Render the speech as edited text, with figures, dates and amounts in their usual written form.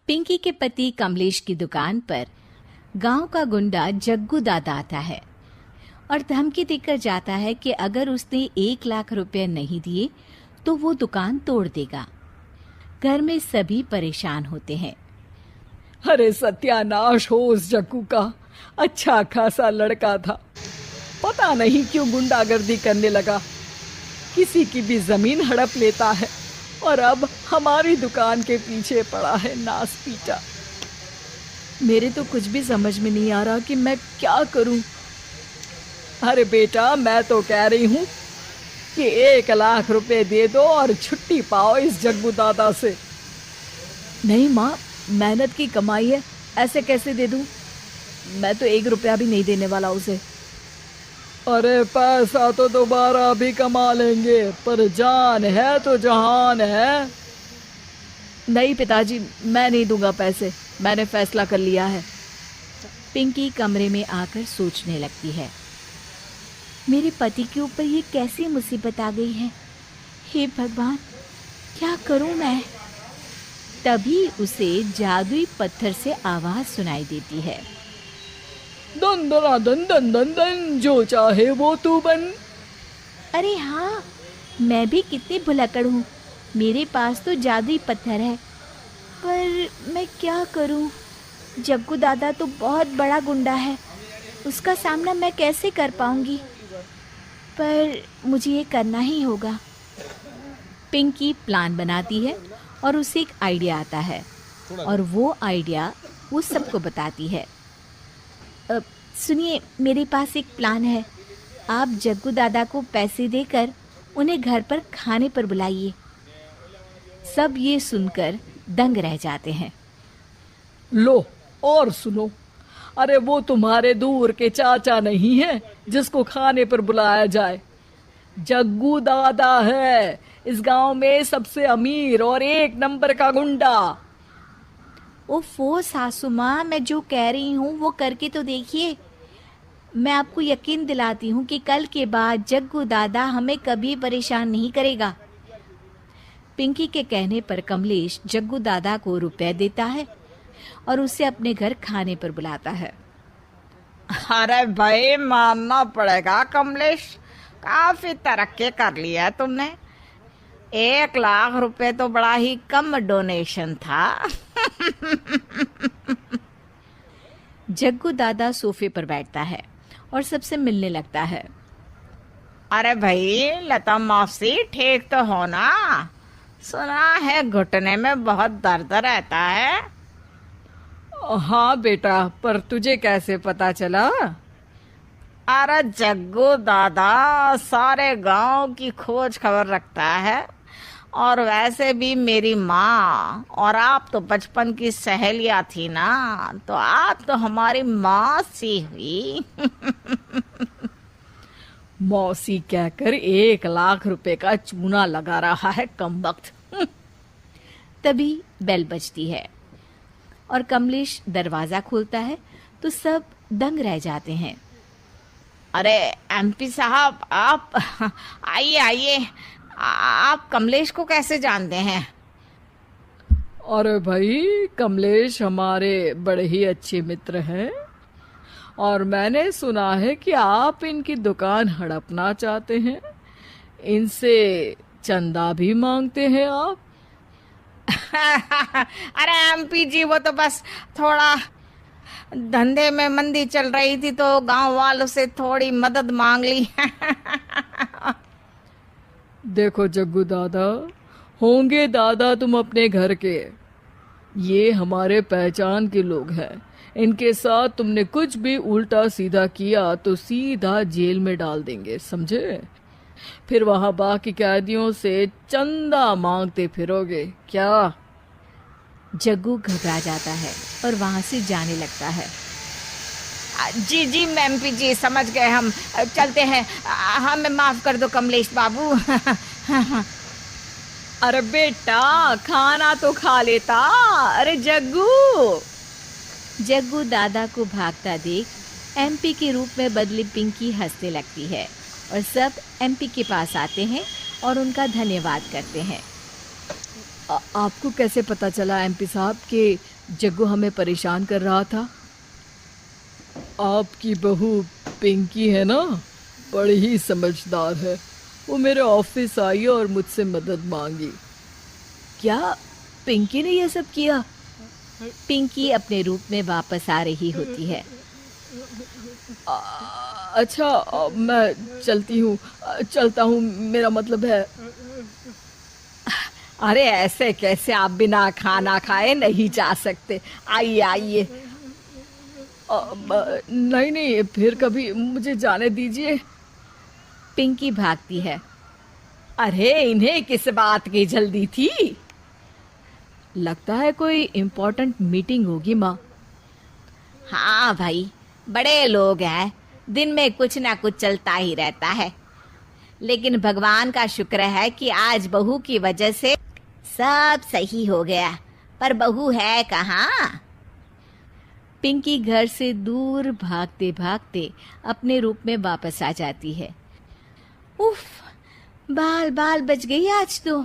पिंकी के पति कमलेश की दुकान पर गांव का गुंडा जग्गू दादा आता है और धमकी देकर जाता है कि अगर उसने 1 लाख रुपए नहीं दिए तो वो दुकान तोड़ देगा। घर में सभी परेशान होते हैं। अरे सत्यानाश हो उस जग्गू का, अच्छा खासा लड़का था, पता नहीं क्यों गुंडागर्दी करने लगा, किसी की भी जमीन हड़प लेता है और अब हमारी दुकान के पीछे पड़ा है नास पीटा। मेरे तो कुछ भी समझ में नहीं आ रहा कि मैं क्या करूं। अरे बेटा, मैं तो कह रही हूं कि 1 लाख रुपए दे दो और छुट्टी पाओ इस जग्गू दादा से। नहीं माँ, मेहनत की कमाई है, ऐसे कैसे दे दूं? मैं तो 1 रुपया भी नहीं देने वाला उसे। अरे पैसा तो दोबारा भी कमा लेंगे, पर जान है तो जहान है। नहीं पिताजी, मैं नहीं दूंगा पैसे, मैंने फैसला कर लिया है। पिंकी कमरे में आकर सोचने लगती है, मेरे पति के ऊपर ये कैसी मुसीबत आ गई है। हे भगवान, क्या करूं मैं? तभी उसे जादुई पत्थर से आवाज सुनाई देती है, दन दना दन दन दन दन, जो चाहे वो तू बन। अरे हाँ, मैं भी कितनी भुलक्कड़ हूँ, मेरे पास तो जादुई पत्थर है, पर मैं क्या करूँ? जग्गू दादा तो बहुत बड़ा गुंडा है, उसका सामना मैं कैसे कर पाऊंगी? पर मुझे ये करना ही होगा। पिंकी प्लान बनाती है और उसे एक आइडिया आता है और वो आइडिया वो सबको बताती है। सुनिए, मेरे पास एक प्लान है। आप जग्गू दादा को पैसे देकर उन्हें घर पर खाने पर बुलाइए। सब ये सुनकर दंग रह जाते हैं। लो और सुनो, अरे वो तुम्हारे दूर के चाचा नहीं है जिसको खाने पर बुलाया जाए। जग्गू दादा है इस गांव में सबसे अमीर और 1 नंबर का गुंडा। ओफो सासू माँ, मैं जो कह रही हूँ वो करके तो देखिए। मैं आपको यकीन दिलाती हूँ कि कल के बाद जग्गू दादा हमें कभी परेशान नहीं करेगा। पिंकी के कहने पर कमलेश जग्गू दादा को रुपए देता है और उसे अपने घर खाने पर बुलाता है। अरे भाई, मानना पड़ेगा कमलेश, काफी तरक्की कर लिया है तुमने। 1 लाख रुपए तो बड़ा ही कम डोनेशन था। जग्गू दादा सोफे पर बैठता है और सबसे मिलने लगता है। अरे भाई, लता मौसी ठीक तो हो ना? सुना है घुटने में बहुत दर्द रहता है। हाँ बेटा, पर तुझे कैसे पता चला? अरे जग्गू दादा सारे गांव की खोज खबर रखता है, और वैसे भी मेरी माँ और आप तो बचपन की सहेलियां थी ना, तो आप तो हमारी माँ सी हुई। मौसी कहकर 1 लाख रुपए का चूना लगा रहा है कमबख्त। तभी बेल बजती है और कमलेश दरवाजा खोलता है तो सब दंग रह जाते हैं। अरे एमपी साहब, आप आइए आइए। आप कमलेश को कैसे जानते हैं? अरे भाई, कमलेश हमारे बड़े ही अच्छे मित्र हैं और मैंने सुना है कि आप इनकी दुकान हड़पना चाहते हैं, इनसे चंदा भी मांगते हैं आप। अरे एमपी जी, वो तो बस थोड़ा धंधे में मंदी चल रही थी तो गांव वालों से थोड़ी मदद मांग ली। देखो जग्गू दादा, होंगे दादा तुम अपने घर के, ये हमारे पहचान के लोग हैं, इनके साथ तुमने कुछ भी उल्टा सीधा किया तो सीधा जेल में डाल देंगे, समझे? फिर वहां बाकी कैदियों से चंदा मांगते फिरोगे क्या? जग्गू घबरा जाता है और वहां से जाने लगता है। जी जी एमपी जी, समझ गए हम, चलते हैं। हमें माफ कर दो कमलेश बाबू। अरे बेटा, खाना तो खा लेता। अरे जग्गू। जग्गू दादा को भागता देख एमपी के रूप में बदली पिंकी हंसने लगती है और सब एमपी के पास आते हैं और उनका धन्यवाद करते हैं। आपको कैसे पता चला एमपी साहब कि जग्गू हमें परेशान कर रहा था। आपकी बहू पिंकी है ना, बड़ी ही समझदार है। वो मेरे ऑफिस आई और मुझसे मदद मांगी। क्या पिंकी ने यह सब किया? पिंकी अपने रूप में वापस आ रही होती है। अच्छा, मैं चलता हूँ, मेरा मतलब है। अरे ऐसे कैसे, आप बिना खाना खाए नहीं जा सकते, आइए आइए। नहीं, फिर कभी, मुझे जाने दीजिए। पिंकी भागती है। अरे इन्हें किस बात की जल्दी थी? लगता है कोई इम्पोर्टेंट मीटिंग होगी माँ। हाँ भाई, बड़े लोग हैं, दिन में कुछ ना कुछ चलता ही रहता है। लेकिन भगवान का शुक्र है कि आज बहू की वजह से सब सही हो गया। पर बहू है कहाँ? पिंकी घर से दूर भागते भागते अपने रूप में वापस आ जाती है। उफ, बाल बाल बच गई आज तो।